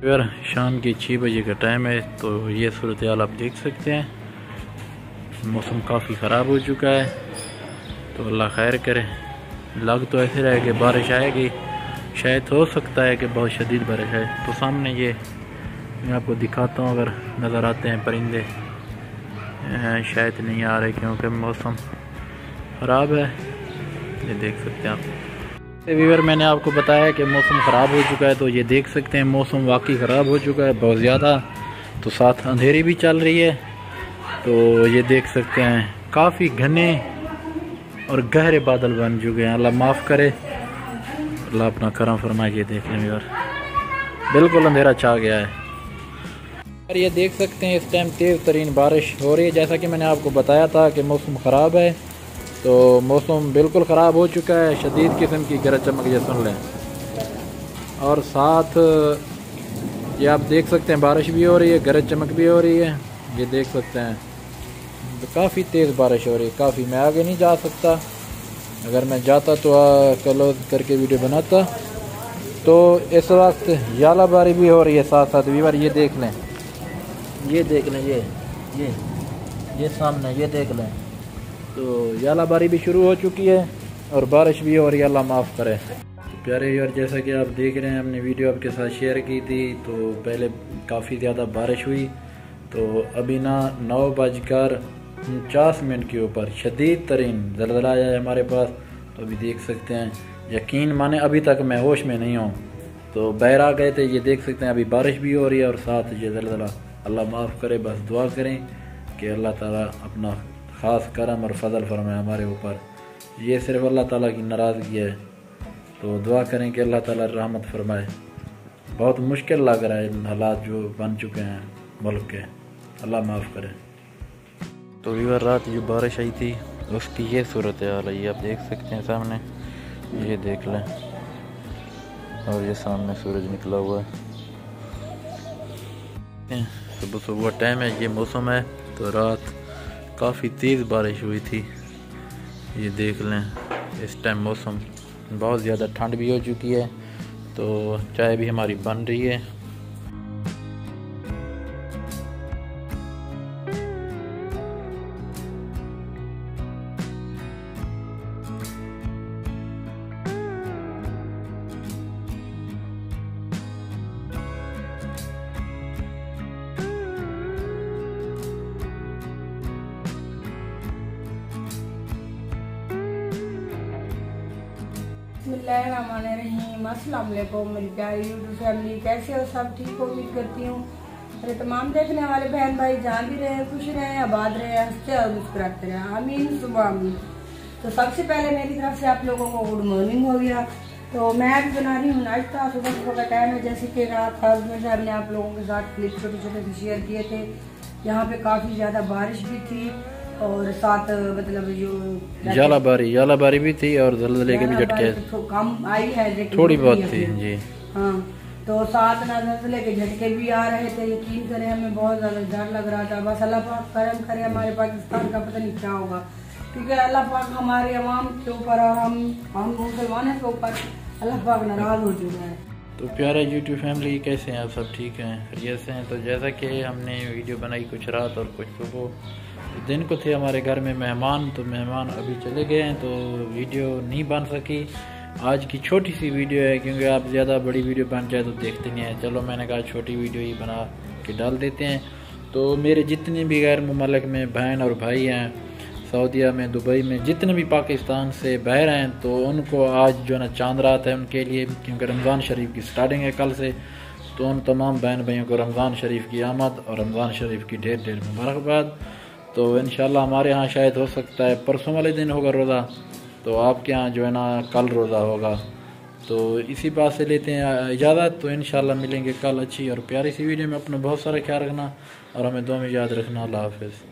फिर शाम के 6 बजे का टाइम है, तो ये सूरत हाल आप देख सकते हैं। मौसम काफ़ी ख़राब हो चुका है, तो अल्लाह खैर करे। लग तो ऐसे रहा है कि बारिश आएगी, शायद हो सकता है कि बहुत शदीद बारिश है। तो सामने ये मैं आपको दिखाता हूँ, अगर नज़र आते हैं परिंदे, शायद नहीं आ रहे क्योंकि मौसम ख़राब है। ये देख सकते हैं आप। व्यूअर, मैंने आपको बताया कि मौसम ख़राब हो चुका है, तो ये देख सकते हैं मौसम वाकई ख़राब हो चुका है बहुत ज़्यादा। तो साथ अंधेरी भी चल रही है, तो ये देख सकते हैं काफ़ी घने और गहरे बादल बन चुके हैं। अल्लाह माफ़ करे, अल्लाह अपना करम फरमाए। ये देख लें व्यूअर, बिल्कुल अंधेरा छा गया है। और ये देख सकते हैं इस टाइम तेज़ तरीन बारिश हो रही है। जैसा कि मैंने आपको बताया था कि मौसम ख़राब है, तो मौसम बिल्कुल ख़राब हो चुका है। शदीद किस्म की गरज चमक, ये सुन लें। और साथ ये आप देख सकते हैं बारिश भी हो रही है, गरज चमक भी हो रही है। ये देख सकते हैं तो काफ़ी तेज़ बारिश हो रही है, काफ़ी। मैं आगे नहीं जा सकता, अगर मैं जाता तो क्लोज करके वीडियो बनाता। तो इस वक्त यालाबारी भी हो रही है साथ साथ व्यूअर। ये देख लें, ये देख लें, ये सामने ये देख लें। तो यालाबारी भी शुरू हो चुकी है और बारिश भी हो रही है, अल्लाह माफ़ करे। तो प्यारे व्यूअर, जैसा कि आप देख रहे हैं, हमने वीडियो आपके साथ शेयर की थी। तो पहले काफ़ी ज़्यादा बारिश हुई, तो अभी ना 9:49 के ऊपर शदीद तरीन ज़लज़ला आया है हमारे पास। तो अभी देख सकते हैं, यकीन माने अभी तक मैं होश में नहीं हूँ, तो बहर आ गए थे। ये देख सकते हैं अभी बारिश भी हो रही है और साथ ये ज़लज़ला। अल्लाह माफ़ करे, बस दुआ करें कि अल्लाह ताला अपना ख़ास करम और फजल फरमाए हमारे ऊपर। ये सिर्फ अल्लाह ताला की नाराज़गी है, तो दुआ करें कि अल्लाह ताला रहमत फरमाए। बहुत मुश्किल लग रहा है हालात जो बन चुके हैं मुल्क के, अल्लाह माफ़ करे। तो व्यूअर, रात जो बारिश आई थी उसकी ये सूरत हाल है, ये आप देख सकते हैं सामने, ये देख लें। और ये सामने सूरज निकला हुआ है, सुबह सुबह टाइम है, ये मौसम है। तो रात काफ़ी तेज़ बारिश हुई थी, ये देख लें। इस टाइम मौसम बहुत ज़्यादा ठंड भी हो चुकी है, तो चाय भी हमारी बन रही है। बिस्मिल्लाहिर्रहमानिर्रहीम। अस्सलाम वालेकुम मेरी प्यारी यूट्यूब फैमिली, कैसे हो सब? ठीक हो, उम्मीद करती हूँ। मेरे तमाम देखने वाले बहन भाई जहाँ भी रहे, खुश रहे, आबाद रहे, हंसते और मुस्कुराते रहे, आमीन सुबह आमीन। तो सबसे पहले मेरी तरफ से आप लोगों को गुड मॉर्निंग हो गया। तो मैं अभी बना रही हूँ नाश्ता। सुबह सुबह का टाइम है, जैसे कि रात हस्बैंड साहब ने आप लोगों के साथ क्लिप छोटे छोटे से शेयर किए थे। यहाँ पे काफ़ी ज़्यादा बारिश भी थी और साथ मतलब जो यालाबारी भी थी और ज़लज़ले के भी झटके तो कम आई है, थोड़ी बहुत थी जी। हाँ, तो साथ ना ज़लज़ले के झटके भी आ रहे थे। यकीन करें, हमें बहुत ज़्यादा डर लग रहा था। बस अल्लाह पाक करम करे, हमारे पाकिस्तान का पता नहीं क्या होगा, क्योंकि अल्लाह पाक हमारे अवाम के ऊपर और हम मुसलमानों के ऊपर अल्लाह पाक नाराज़ हो चुका है। तो प्यारे यूट्यूब फैमिली, कैसे हैं आप? सब ठीक हैं, खैरियत से हैं? तो जैसा कि हमने वीडियो बनाई कुछ रात और कुछ सुबह, तो दिन को थे हमारे घर में मेहमान, तो मेहमान अभी चले गए हैं, तो वीडियो नहीं बन सकी। आज की छोटी सी वीडियो है, क्योंकि आप ज़्यादा बड़ी वीडियो बन जाए तो देखते नहीं हैं। चलो मैंने कहा छोटी वीडियो ही बना के डाल देते हैं। तो मेरे जितने भी गैर मुमालिक में बहन और भाई हैं, सऊदीया में, दुबई में, जितने भी पाकिस्तान से बाहर हैं, तो उनको आज जो है ना चांद रात है उनके लिए, क्योंकि रमज़ान शरीफ की स्टार्टिंग है कल से। तो उन तमाम बहन भाइयों को रमज़ान शरीफ की आमद और रमज़ान शरीफ की ढेर ढेर मुबारकबाद। तो इंशाल्लाह हमारे यहाँ शायद हो सकता है परसों वाले दिन होगा रोज़ा, तो आपके यहाँ जो है ना कल रोज़ा होगा। तो इसी बात से लेते हैं इजाज़त। तो इंशाल्लाह मिलेंगे कल अच्छी और प्यारी सी वीडियो में। अपना बहुत सारा ख्याल रखना और हमें दुआ में याद रखना। अल्लाह हाफ़िज़।